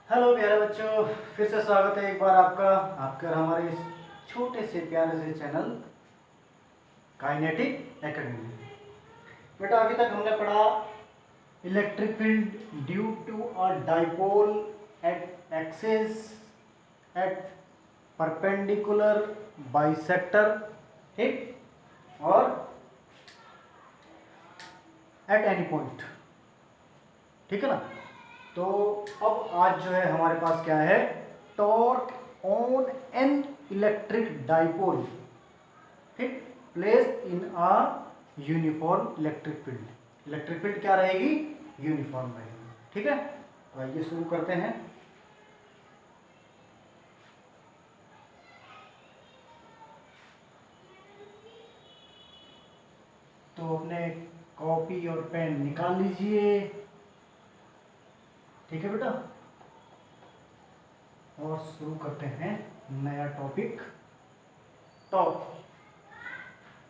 Hello प्यारे बच्चों, फिर से स्वागत है एक बार आपका आपके और हमारे इस छोटे से प्यारे से चैनल काइनेटिक एकेडमी में। बेटा अभी तक हमने पढ़ा electric field due to a dipole at axis at perpendicular bisector, ठीक, और एट एनी पॉइंट, ठीक है ना। तो अब आज जो है हमारे पास क्या है, torque on an electric dipole, ठीक, place in a uniform electric field. Electric field क्या रहेगी, यूनिफॉर्म रहेगी, ठीक है। तो आइए शुरू करते हैं। तो अपने कॉपी और पेन निकाल लीजिए, ठीक है बेटा, और शुरू करते हैं नया टॉपिक। टॉर्क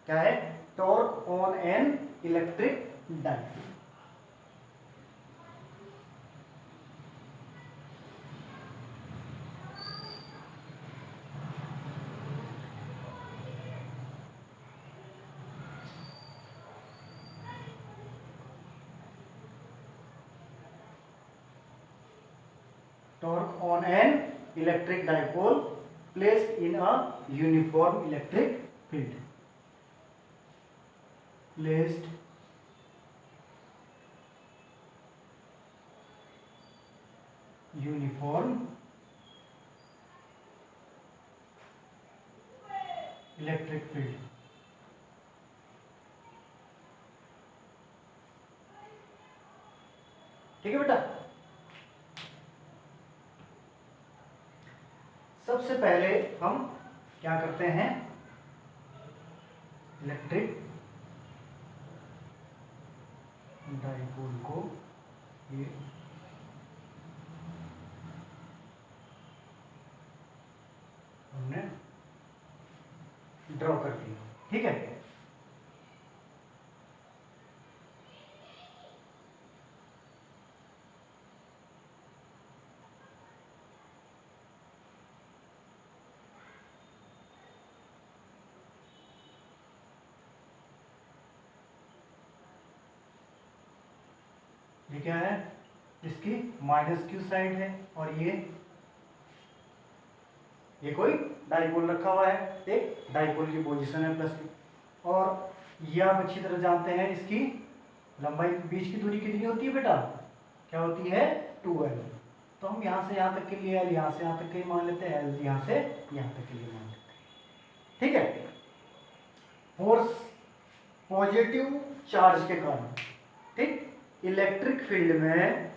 क्या है, torque on an electric dipole. Torque on an electric dipole placed in a uniform electric field. Placed uniform electric field. ठीक है बेटा। सबसे पहले हम क्या करते हैं, इलेक्ट्रिक डाइपोल को ये हमने ड्रॉ कर दिया, ठीक है। ये क्या है, इसकी माइनस क्यू साइड है, और ये कोई डाइपोल रखा हुआ है, एक डाइपोल की पोजीशन है प्लस की। और ये आप अच्छी तरह जानते हैं, इसकी लंबाई बीच की दूरी कितनी होती है बेटा, क्या होती है, 2l। तो हम यहाँ से यहाँ तक के लिए l, यहाँ से यहाँ तक के लिए मान लेते हैं, l यहाँ से यहाँ तक के लिए मान लेते हैं, ठीक है। फोर्स पॉजिटिव चार्ज के कारण, ठीक, इलेक्ट्रिक फील्ड में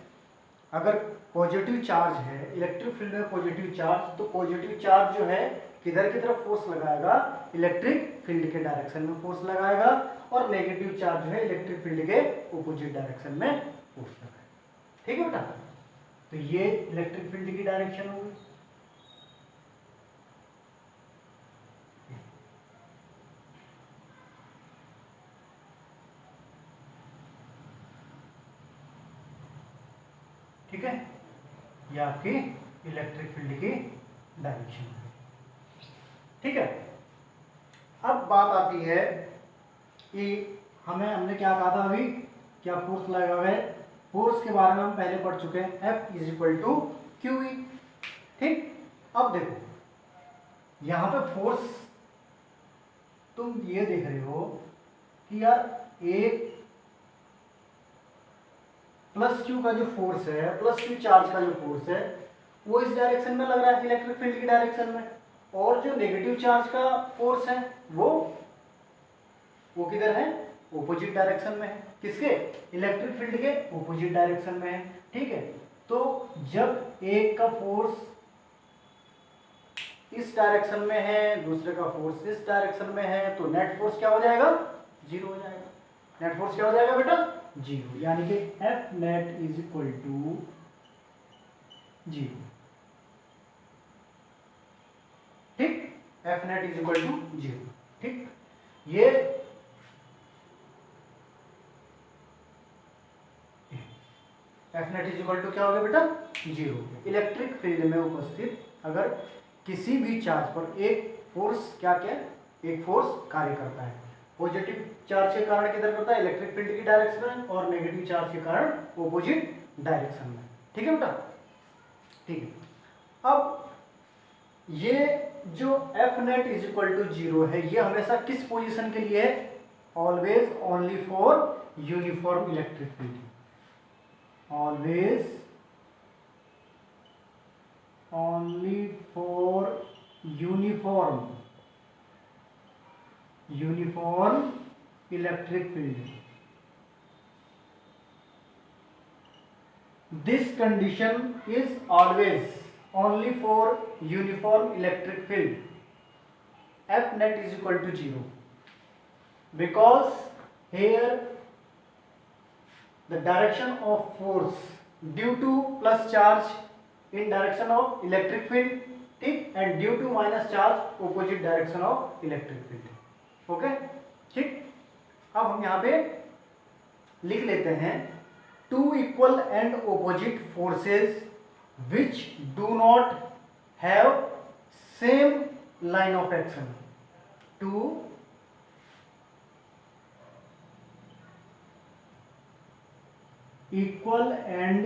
अगर पॉजिटिव चार्ज है, इलेक्ट्रिक फील्ड में पॉजिटिव चार्ज, तो पॉजिटिव चार्ज जो है किधर की तरफ फोर्स लगाएगा, इलेक्ट्रिक फील्ड के डायरेक्शन में फोर्स लगाएगा, और नेगेटिव चार्ज जो है इलेक्ट्रिक फील्ड के ऑपोजिट डायरेक्शन में फोर्स लगाएगा, ठीक है बेटा। तो ये इलेक्ट्रिक फील्ड की डायरेक्शन होगी। ठीक है, ये आपकी इलेक्ट्रिक फील्ड की डायरेक्शन है, ठीक है। अब बात आती है कि हमने क्या कहा था अभी, क्या फोर्स लगा हुआ है। फोर्स के बारे में हम पहले पढ़ चुके हैं, F is equal to Q E, ठीक। अब देखो यहां पे फोर्स तुम ये देख रहे हो कि यार एक प्लस क्यू का जो फोर्स है, प्लस क्यू चार्ज का जो फोर्स है, वो इस डायरेक्शन में लग रहा है, इलेक्ट्रिक फील्ड की डायरेक्शन में। और जो नेगेटिव चार्ज का फोर्स है वो किधर है, ऑपोजिट डायरेक्शन में है, किसके, इलेक्ट्रिक फील्ड के ऑपोजिट डायरेक्शन में है, ठीक है। तो जब एक का फोर्स इस डायरेक्शन में है, दूसरे का फोर्स इस डायरेक्शन में है, तो नेट फोर्स क्या हो जाएगा, जीरो हो जाएगा। नेट फोर्स क्या हो जाएगा बेटा, जीरो, यानी कि F net is equal to zero, ठीक, F net is equal to zero, ठीक। ये F net is equal to क्या हो गया बेटा, 0। इलेक्ट्रिक फील्ड में उपस्थित अगर किसी भी चार्ज पर एक फोर्स क्या क्या एक फोर्स कार्य करता है, पॉजिटिव चार्ज के कारण किधर करता है, इलेक्ट्रिक फील्ड की डायरेक्शन में, और नेगेटिव चार्ज के कारण ऑपोजिट डायरेक्शन में। ठीक है बेटा, ठीक है। अब ये जो F net is equal to 0 है, ये हमेशा किस पोजीशन के लिए है, always only for uniform electric field, always only for uniform electric field. This condition is always only for uniform electric field, F net is equal to 0, because here the direction of force due to plus charge in direction of electric field, ठीक, and due to minus charge opposite direction of electric field, okay ठीक। अब हम यहाँ पे लिख लेते हैं two equal and opposite forces which do not have same line of action, two equal and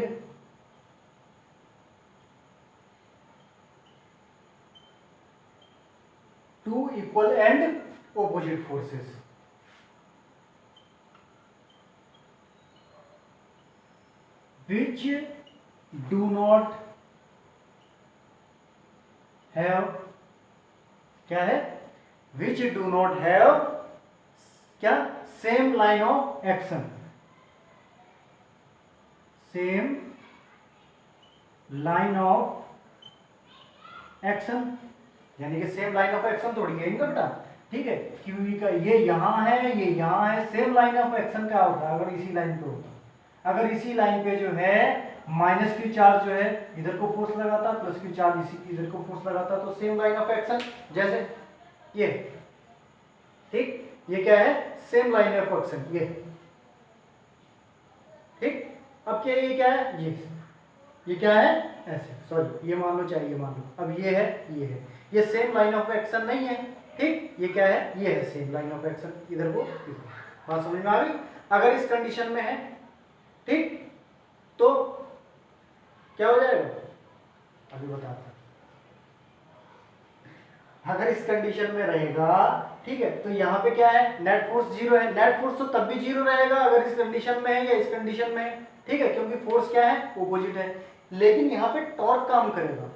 opposite forces which do not have क्या है, which do not have क्या, same line of action, same line of action, यानी कि same line of action थोड़ी है इनका बेटा, ठीक है, क्यू का ये यहाँ है, ये यहाँ है, सेम लाइन ऑफ एक्शन क्या होता है, अगर इसी लाइन पे होता, अगर इसी लाइन पे जो है माइनस की चार्ज जो है इधर को फोर्स लगाता, प्लस की चार्ज इसी इधर को फोर्स लगाता, तो सेम लाइन ऑफ एक्शन, जैसे ये, ठीक, ये क्या है, सेम लाइन ऑफ एक्शन, ये, ठीक। अब क्या, ये क्या है, ये क्या है, ऐसे, सॉरी ये मान लो, चाहे ये मान लो, अब ये है, ये सेम लाइन ऑफ एक्शन नहीं है, ठीक, ये क्या है, ये है सेम लाइन ऑफ एक्शन, इधर को, बात समझ में आ गई। अगर इस कंडीशन में है, ठीक, तो क्या हो जाएगा, अभी बताता, अगर इस कंडीशन में रहेगा, ठीक है, तो यहाँ पे क्या है, नेट फोर्स 0 है, नेट फोर्स तो तब भी 0 रहेगा अगर इस कंडीशन में है या इस कंडीशन में है, ठीक है, क्योंकि फोर्स क्या है, ऑपोजिट है। लेकिन यहाँ पे टॉर्क काम करेगा,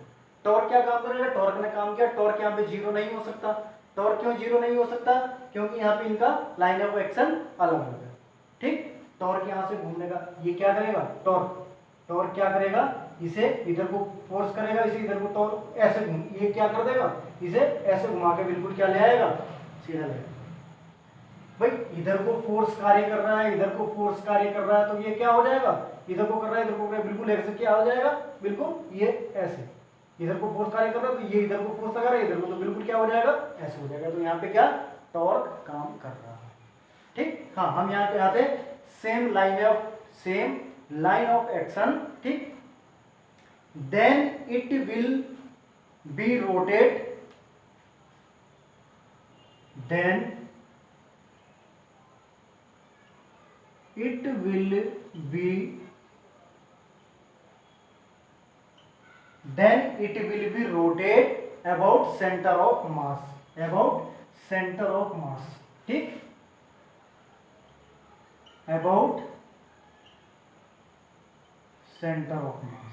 टॉर्क क्या काम करेगा, टॉर्क ने काम किया, टॉर्क यहाँ पे 0 नहीं हो सकता, टॉर्क क्यों 0 नहीं हो सकता, क्योंकि यहाँ पे इनका लाइन ऑफ एक्शन अलग अलग है, ठीक। टॉर्क यहाँ से घूमने का, ये क्या करेगा, टॉर्क क्या करेगा, इसे इधर को फोर्स करेगा, इसे इधर को टॉर्क ऐसे घूम, ये क्या कर देगा, इसे ऐसे घुमा के बिल्कुल क्या ले आएगा, सीधा ले आएगा। भाई इधर को फोर्स कार्य कर रहा है, इधर को फोर्स कार्य कर रहा है, तो ये क्या हो जाएगा, इधर को कर रहा है, इधर को कर रहा है, बिल्कुल ऐसे क्या हो जाएगा, बिल्कुल ये ऐसे, इधर को फोर्स कार्य कर रहा है तो ये इधर को फोर्स लगा रहा है, इधर को, तो बिल्कुल क्या हो जाएगा, ऐसे हो जाएगा। तो यहाँ पे क्या, टॉर्क काम कर रहा है, ठीक। हाँ, हम यहाँ पे आते सेम लाइन ऑफ एक्शन, ठीक, then it will be rotate, then it will be rotate about center of mass, ठीक, about सेंटर ऑफ मास,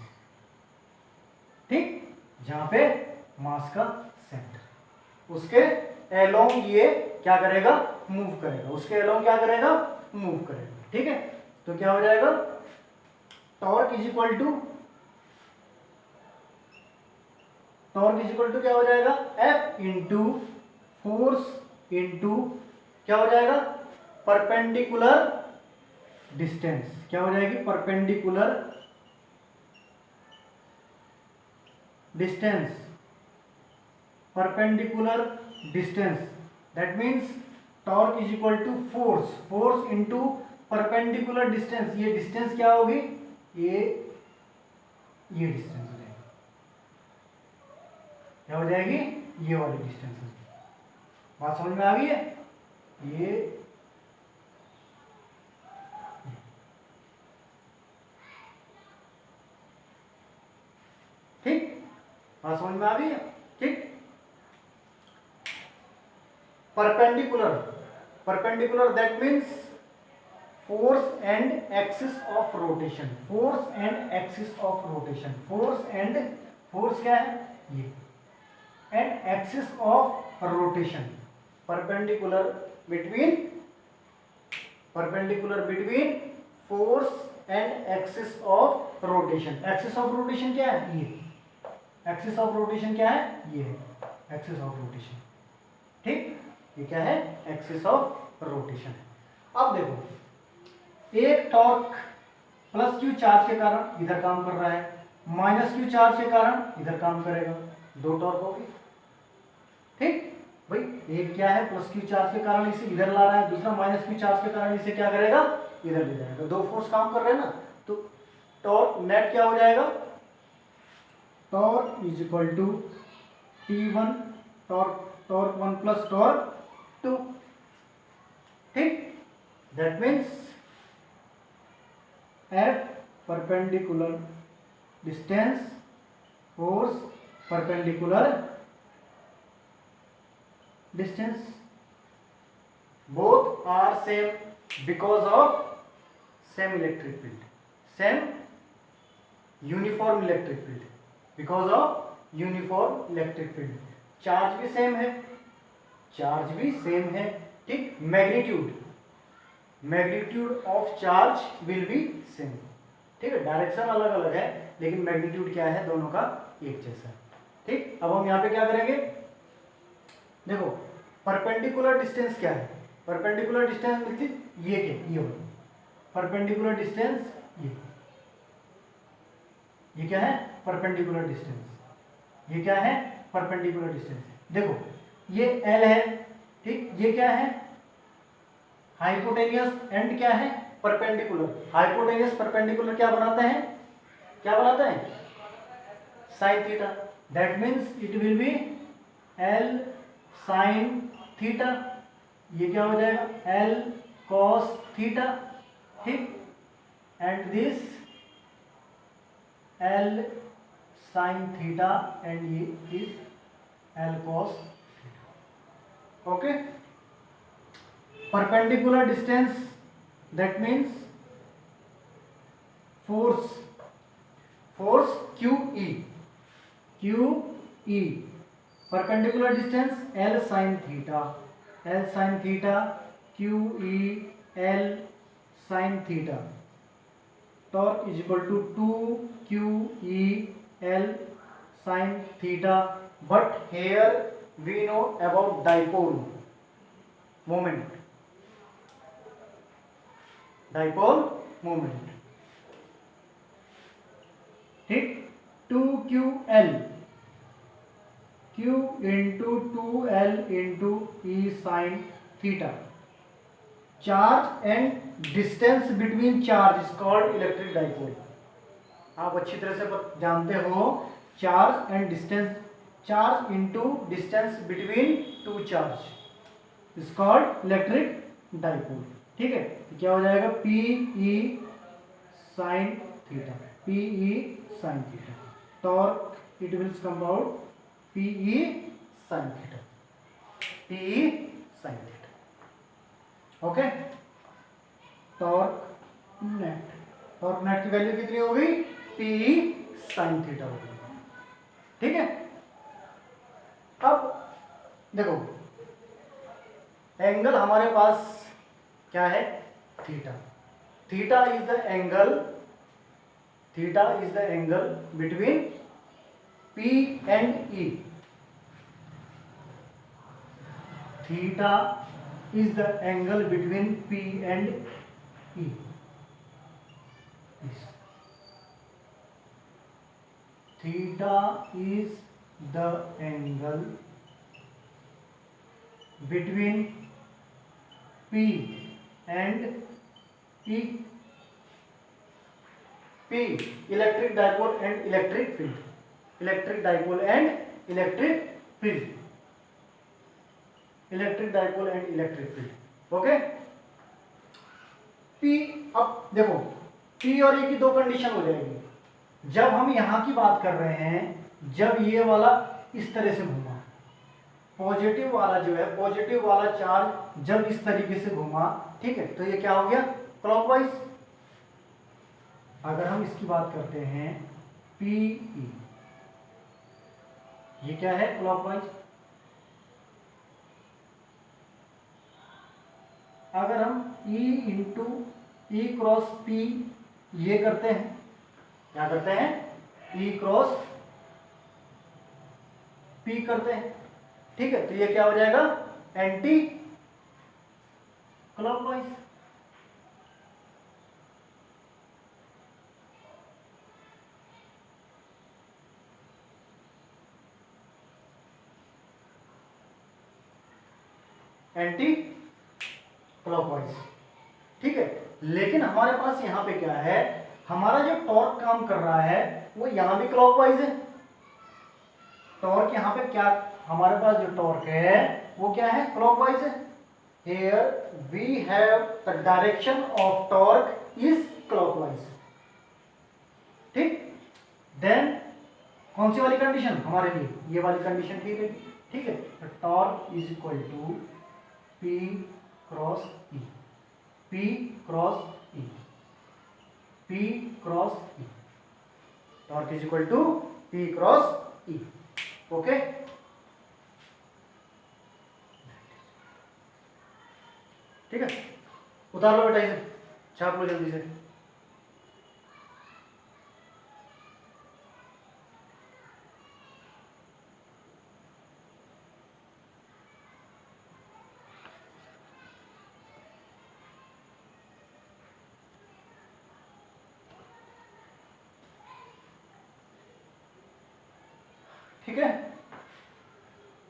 ठीक, जहां पे मास का सेंटर, उसके एलोंग ये क्या करेगा, मूव करेगा, उसके एलोंग क्या करेगा, मूव करेगा, ठीक है। तो क्या हो जाएगा, टॉर्क इज इक्वल टू क्या हो जाएगा, एफ इंटू फोर्स इंटू क्या हो जाएगा, परपेंडिकुलर डिस्टेंस, क्या हो जाएगी, perpendicular distance, that means torque is equal to force into perpendicular distance, ये डिस्टेंस क्या होगी, ये डिस्टेंस हो जाएगी, क्या हो जाएगी, ये वाली डिस्टेंस हो जाएगी। बात समझ में आ गई है? ये ठीक, बात समझ में आ गई है? ठीक। Perpendicular, perpendicular that means force and axis of rotation, force and axis of rotation, force and, force क्या है ये, and axis of rotation, perpendicular between, perpendicular between force and axis of rotation. Axis of rotation क्या है, ये axis of rotation क्या है, ये है एक्सिस ऑफ रोटेशन। ठीक, ये क्या है, एक्सिस ऑफ रोटेशन। अब देखो, एक टॉर्क प्लस क्यू चार्ज के कारण इधर काम कर रहा है, माइनस क्यू चार्ज के कारण इधर काम करेगा, दो टॉर्क हो गई। ठीक भाई, एक क्या है प्लस क्यू चार्ज के कारण इसे इधर ला रहा है, दूसरा माइनस क्यू चार्ज के कारण इसे क्या करेगा, इधर ले जाएगा, दो फोर्स काम कर रहे हैं ना। तो टॉर्क नेट क्या हो जाएगा, torque is equal to T1 torque 1 plus torque 2। ठीक, that means F perpendicular distance, force perpendicular distance, both are same because of same electric field, same uniform electric field, because of uniform electric field। Charge भी same है, charge भी same है। ठीक, magnitude, magnitude of charge will be same. ठीक है, direction अलग अलग है लेकिन मैग्नीट्यूड क्या है, दोनों का एक जैसा है। ठीक, अब हम यहाँ पे क्या करेंगे, देखो परपेंडिकुलर डिस्टेंस क्या है, परपेंडिकुलर डिस्टेंस लिखती ये क्या, ये हो परपेंडिकुलर डिस्टेंस, ये क्या है, परपेंडिकुलर डिस्टेंस, ये क्या है, परपेंडिकुलर डिस्टेंस। देखो ये L है, ठीक, ये क्या है, हाइपोटेनियस एंड क्या है, परपेंडिकुलर। हाइपोटेनियस परपेंडिकुलर क्या बनाते हैं, क्या बनाते हैं, sine theta. That means it will be L sine theta, ये क्या हो जाएगा, L कॉस थीटा। ठीक, and this L sine theta and ये is L cos theta. Okay, perpendicular distance that means force, force QE, QE, perpendicular distance L sin theta, L sin theta, QE L sin theta, torque is equal to 2QE L sin theta। but here we know about dipole moment, dipole moment. ठीक, 2QL, Q into 2L into E sine theta. Charge and distance between charge is called electric dipole. आप अच्छी तरह से जानते हो, charge and distance, charge into distance between two charge is called electric dipole. ठीक है, तो क्या हो जाएगा, PE sine theta, PE sign theta, torque it will come out PE sine theta, PE sine theta. Okay, torque net, torque net की value कितनी हो गई, PE साइन थीटा हो गई। ठीक है, अब देखो एंगल हमारे पास क्या है, theta. Theta is the angle, theta is the angle between P and E, theta is the angle between P and E। Theta is the angle between P and E, P P electric dipole and electric field, electric dipole and electric field, electric dipole and electric field. Okay, P, अब देखो P और E की दो condition हो जाएगी। जब हम यहां की बात कर रहे हैं, जब ये वाला इस तरह से घूमा, पॉजिटिव वाला जो है, पॉजिटिव वाला चार्ज जब इस तरीके से घूमा, ठीक है, तो ये क्या हो गया, क्लॉकवाइज। अगर हम इसकी बात करते हैं PE, ये क्या है, क्लॉकवाइज। अगर हम E into E cross P ये करते हैं, क्या करते हैं, E क्रॉस P करते हैं, ठीक है, तो ये क्या हो जाएगा, एंटी क्लॉकवाइज। एंटी क्लॉकवाइज, ठीक है। लेकिन हमारे पास यहां पे क्या है, हमारा जो टॉर्क काम कर रहा है वो यहां भी क्लॉकवाइज है। टॉर्क यहां पे क्या, हमारे पास जो टॉर्क है वो क्या है, क्लॉकवाइज है। Here we have the direction of torque is clockwise, ठीक। देन कौन सी वाली कंडीशन हमारे लिए, ये वाली कंडीशन ठीक है, ठीक है। Torque is equal to P cross E, P cross E, P cross E, torque is equal to P cross E। Okay, ठीक है, उतार लो बेटा इसे, छाप लो जल्दी से। ठीक है,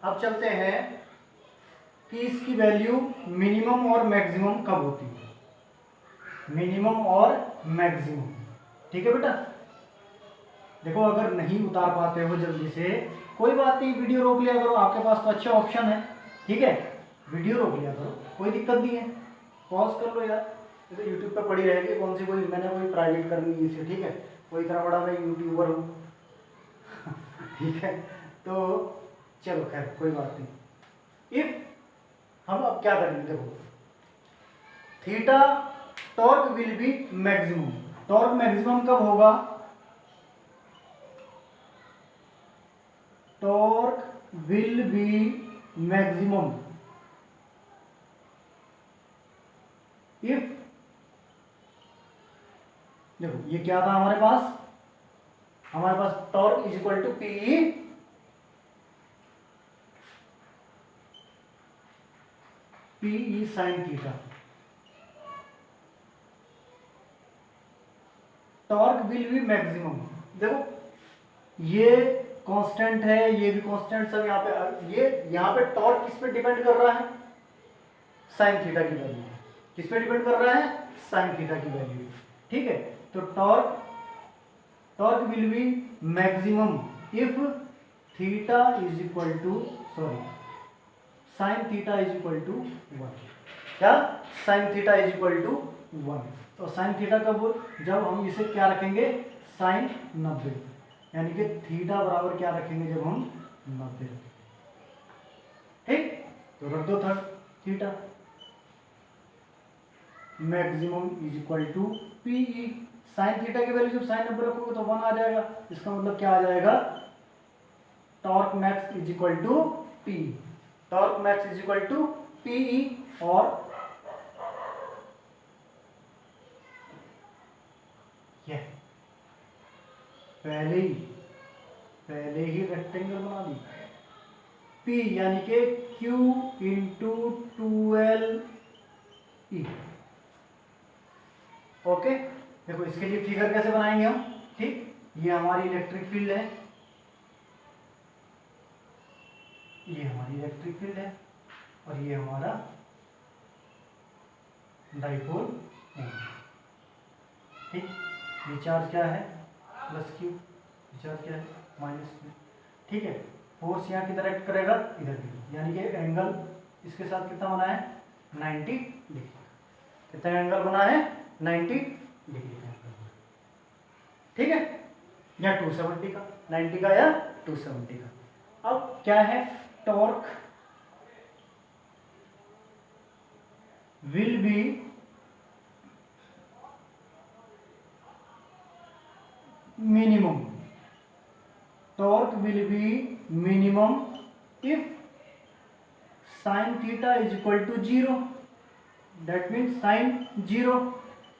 अब चलते हैं कि इसकी वैल्यू मिनिमम और मैक्सिमम कब होती है, मिनिमम और मैक्सिमम। ठीक है बेटा, देखो अगर नहीं उतार पाते हो जल्दी से, कोई बात नहीं, वीडियो रोक लिया करो, आपके पास तो अच्छा ऑप्शन है, ठीक है, वीडियो रोक लिया करो, कोई दिक्कत नहीं है, पॉज कर लो यार, ये तो यूट्यूब पर पड़ी रहेगी, कौन सी कोई मैंने कोई प्राइवेट करनी है इसे, ठीक है, कोई इतना बड़ा मैं यूट्यूबर हूँ ठीक है, तो चलो खैर कोई बात नहीं। इफ हम अब क्या करेंगे, देखो theta torque will be maximum, torque maximum कब होगा, torque will be maximum if, देखो ये क्या था हमारे पास torque is equal to PE sine theta, torque will be maximum. देखो ये कांस्टेंट है, ये भी कांस्टेंट, सब यहाँ पे, ये यहाँ पे टॉर्क किस पे डिपेंड कर रहा है, साइन थीटा की वैल्यू, किस पे डिपेंड कर रहा है, साइन थीटा की वैल्यू, ठीक है। तो torque will be maximum if theta is equal to, sorry, sine theta is equal to 1, क्या, sine theta is equal to 1। तो साइन थीटा कब, जब हम इसे क्या रखेंगे, साइन 90, यानी कि थीटा बराबर क्या रखेंगे, जब हम 90, ठीक, तो रख दो theta, maximum is equal to PE, sine theta की वैल्यू जब साइन 90 रखोगे तो 1 आ जाएगा, इसका मतलब क्या आ जाएगा, torque max is equal to P, torque max is equal to P E, और ये पहले ही रेक्टेंगल बना दी, P यानी कि Q इंटू 12E। ओके, देखो इसके लिए फिगर कैसे बनाएंगे हम, ठीक, ये हमारी इलेक्ट्रिक फील्ड है, ये हमारी इलेक्ट्रिक फील्ड है, और ये हमारा डाइपोल है, ठीक। ये चार्ज क्या है प्लस क्यू, ये चार्ज क्या है माइनस क्यू। ठीक है, फोर्स यहाँ किधर एक्ट करेगा इधर भी, यानी कि एंगल इसके साथ कितना बना है 90 डिग्री। कितना एंगल बना है 90 डिग्री का एंगल। ठीक है, या 270 का, 90 का या 270 का। अब क्या है torque will be minimum, torque will be minimum if sin theta is equal to 0, that means sin 0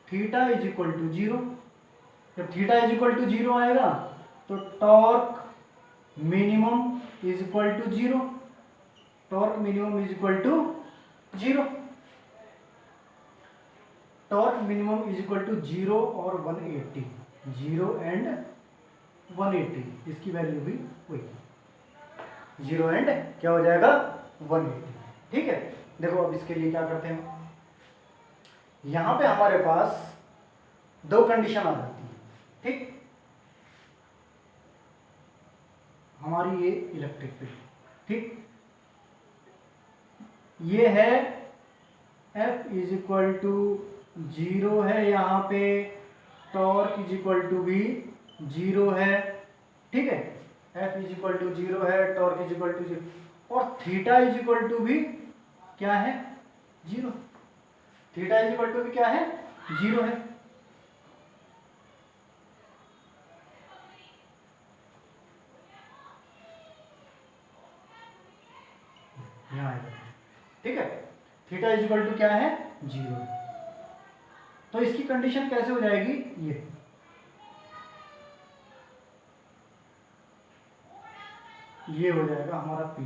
theta is equal to 0। जब थीटा इज इक्वल टू 0 आएगा तो torque minimum is equal to 0, torque minimum is equal to 0, torque minimum is equal to 0 और 180, 0 and 180, इसकी value भी वही 0 and क्या हो जाएगा 180। ठीक है, देखो अब इसके लिए क्या करते हैं, यहां पे हमारे पास दो कंडीशन आ जाती है। ठीक, हमारी ये इलेक्ट्रिक फील्ड, ठीक, ये है F इज इक्वल टू 0 है, यहाँ पे टॉर्क इज इक्वल टू भी 0 है। ठीक है, F इज इक्वल टू 0 है, टॉर्क इज इक्वल टू 0, और थीटा इज इक्वल टू भी क्या है 0, थीटा इज इक्वल टू भी क्या है 0 है। यहाँ आएगा। ठीक है, थीटा इज इक्वल टू क्या है 0, तो इसकी कंडीशन कैसे हो जाएगी, ये हो जाएगा हमारा P,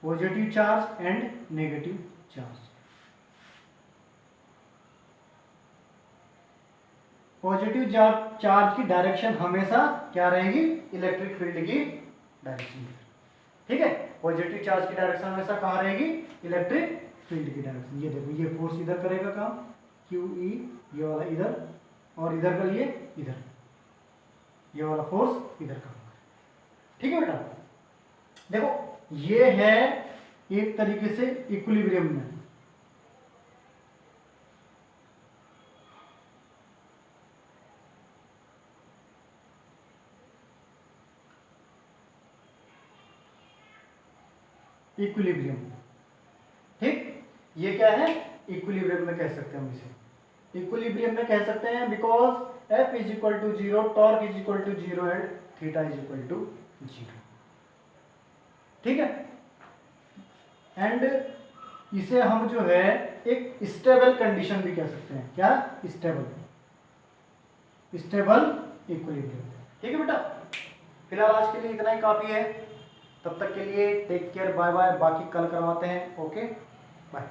positive charge and negative charge. Positive charge की डायरेक्शन हमेशा क्या रहेगी, इलेक्ट्रिक फील्ड की डायरेक्शन। ठीक है, पॉजिटिव चार्ज की डायरेक्शन हमेशा कहाँ रहेगी, इलेक्ट्रिक फील्ड की डायरेक्शन। ये देखो, ये फोर्स इधर करेगा काम QE, ये वाला इधर, और इधर का लिए इधर, ये वाला फोर्स इधर काम। ठीक है बेटा, देखो ये है एक तरीके से इक्विलिब्रियम में, इक्विलिब्रियम। ठीक, ये क्या है इक्विलिब्रियम में कह सकते हैं हम इसे, इक्विलिब्रियम में कह सकते हैं because F is equal to 0, torque is equal to 0 and theta is equal to 0। ठीक है, एंड इसे हम जो है एक स्टेबल कंडीशन भी कह सकते हैं, क्या स्टेबल, स्टेबल इक्विलिब्रियम। ठीक है बेटा, फिलहाल आज के लिए इतना ही काफी है, तब तक के लिए टेक केयर, बाय बाय, बाकी कल करवाते हैं। Okay bye.